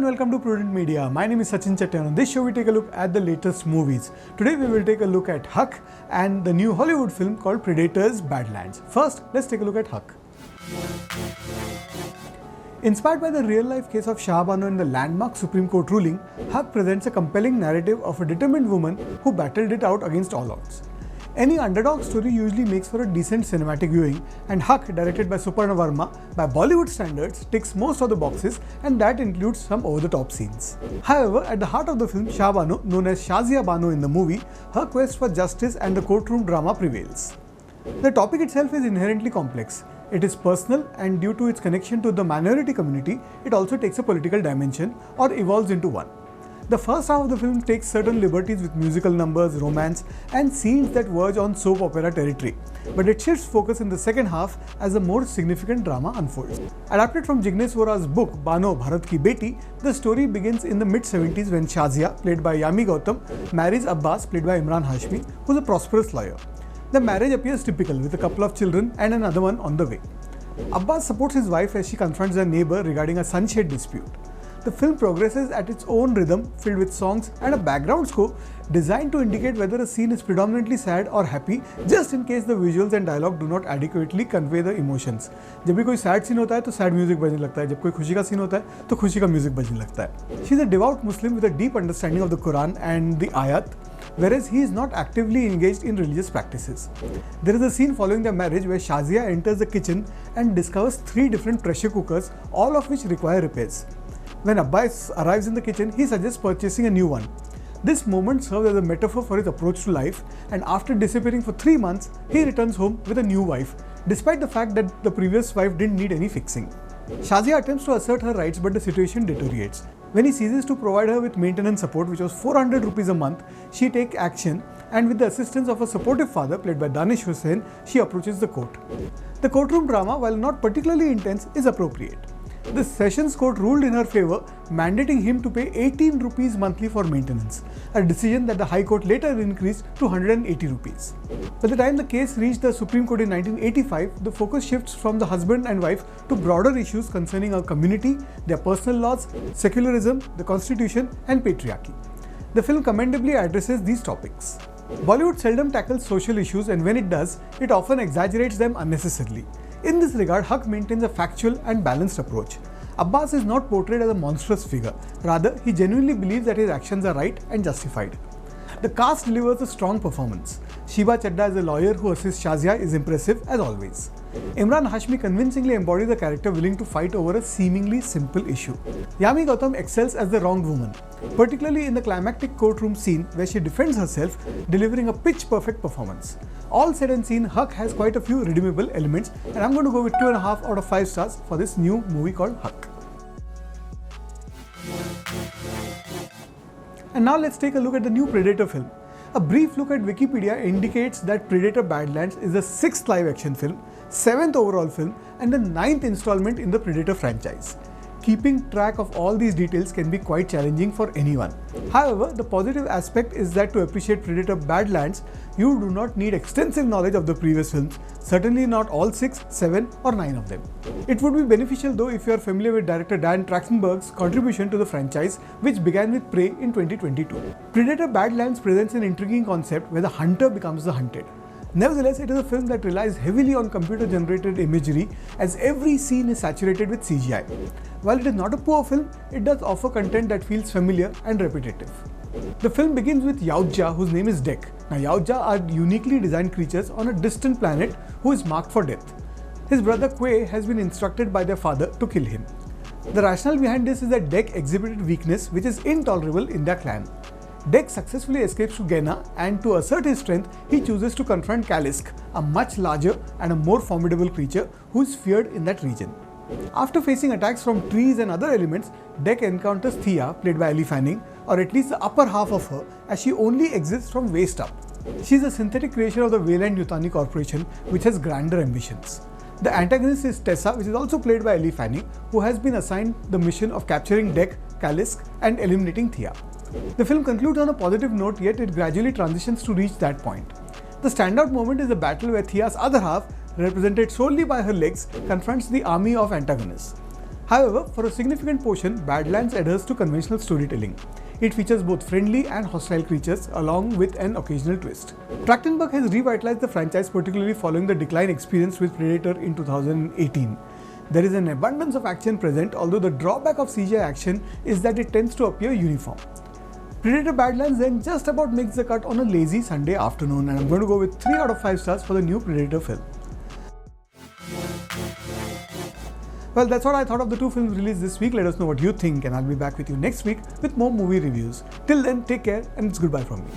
and welcome to Prudent Media. My name is Sachin Chatte and on this show we take a look at the latest movies. Today we will take a look at Haq and the new Hollywood film called Predator's Badlands. First, let's take a look at Haq. Inspired by the real-life case of Shah Bano in the landmark Supreme Court ruling, Haq presents a compelling narrative of a determined woman who battled it out against all odds. Any underdog story usually makes for a decent cinematic viewing, and Haq, directed by Suparna Verma, by Bollywood standards, ticks most of the boxes, and that includes some over-the-top scenes. However, at the heart of the film, Shah Bano, known as Shazia Bano in the movie, her quest for justice and the courtroom drama prevails. The topic itself is inherently complex. It is personal, and due to its connection to the minority community, it also takes a political dimension or evolves into one. The first half of the film takes certain liberties with musical numbers, romance, and scenes that verge on soap opera territory, but it shifts focus in the second half as a more significant drama unfolds. Adapted from Jignesh Vora's book Bano Bharat Ki Beti, the story begins in the mid-70s when Shazia, played by Yami Gautam, marries Abbas, played by Imran Hashmi, who is a prosperous lawyer. The marriage appears typical, with a couple of children and another one on the way. Abbas supports his wife as she confronts her neighbor regarding a sunshade dispute. The film progresses at its own rhythm, filled with songs and a background score designed to indicate whether a scene is predominantly sad or happy, just in case the visuals and dialogue do not adequately convey the emotions. जब भी कोई sad scene होता है तो sad music बजने लगता है, जब कोई खुशी का scene होता है तो खुशी का music बजने लगता है. She is a devout Muslim with a deep understanding of the Quran and the ayat, whereas he is not actively engaged in religious practices. There is a scene following their marriage where Shazia enters the kitchen and discovers 3 different pressure cookers, all of which require repairs. When Abbas arrives in the kitchen, he suggests purchasing a new one. This moment serves as a metaphor for his approach to life, and after disappearing for 3 months, he returns home with a new wife, despite the fact that the previous wife didn't need any fixing. Shazia attempts to assert her rights, but the situation deteriorates. When he ceases to provide her with maintenance support, which was 400 rupees a month, she takes action, and with the assistance of a supportive father, played by Danish Hussain, she approaches the court. The courtroom drama, while not particularly intense, is appropriate. The Sessions Court ruled in her favour, mandating him to pay 18 rupees monthly for maintenance, a decision that the High Court later increased to 180 rupees. By the time the case reached the Supreme Court in 1985, the focus shifts from the husband and wife to broader issues concerning our community, their personal laws, secularism, the constitution, and patriarchy. The film commendably addresses these topics. Bollywood seldom tackles social issues, and when it does, it often exaggerates them unnecessarily. In this regard, Haq maintains a factual and balanced approach. Abbas is not portrayed as a monstrous figure. Rather, he genuinely believes that his actions are right and justified. The cast delivers a strong performance. Shiva Chadda as a lawyer who assists Shazia is impressive as always. Imran Hashmi convincingly embodies a character willing to fight over a seemingly simple issue. Yami Gautam excels as the wronged woman, particularly in the climactic courtroom scene where she defends herself, delivering a pitch-perfect performance. All said and seen, Haq has quite a few redeemable elements, and I'm going to go with 2.5 out of 5 stars for this new movie called Haq. And now let's take a look at the new Predator film. A brief look at Wikipedia indicates that Predator Badlands is the 6th live-action film, 7th overall film, and the 9th installment in the Predator franchise. Keeping track of all these details can be quite challenging for anyone. However, the positive aspect is that to appreciate Predator Badlands, you do not need extensive knowledge of the previous films, certainly not all 6, 7 or 9 of them. It would be beneficial though if you are familiar with director Dan Trachtenberg's contribution to the franchise, which began with Prey in 2022. Predator Badlands presents an intriguing concept where the hunter becomes the hunted. Nevertheless, it is a film that relies heavily on computer-generated imagery, as every scene is saturated with CGI. While it is not a poor film, it does offer content that feels familiar and repetitive. The film begins with Yautja, whose name is Dek. Now, Yautja are uniquely designed creatures on a distant planet who is marked for death. His brother Quay has been instructed by their father to kill him. The rationale behind this is that Dek exhibited weakness which is intolerable in their clan. Dek successfully escapes to Gena, and to assert his strength, he chooses to confront Kalisk, a much larger and a more formidable creature who is feared in that region. After facing attacks from trees and other elements, Dek encounters Thea, played by Ellie Fanning, or at least the upper half of her, as she only exists from waist up. She is a synthetic creation of the Wayland Yutani Corporation, which has grander ambitions. The antagonist is Tessa, which is also played by Ellie Fanning, who has been assigned the mission of capturing Dek, Kalisk, and eliminating Thea. The film concludes on a positive note, yet it gradually transitions to reach that point. The standout moment is the battle where Thea's other half, represented solely by her legs, confronts the army of antagonists. However, for a significant portion, Badlands adheres to conventional storytelling. It features both friendly and hostile creatures, along with an occasional twist. Trachtenberg has revitalized the franchise, particularly following the decline experienced with Predator in 2018. There is an abundance of action present, although the drawback of CGI action is that it tends to appear uniform. Predator Badlands then just about makes the cut on a lazy Sunday afternoon, and I'm going to go with 3 out of 5 stars for the new Predator film. Well, that's what I thought of the 2 films released this week. Let us know what you think, and I'll be back with you next week with more movie reviews. Till then, take care, and it's goodbye from me.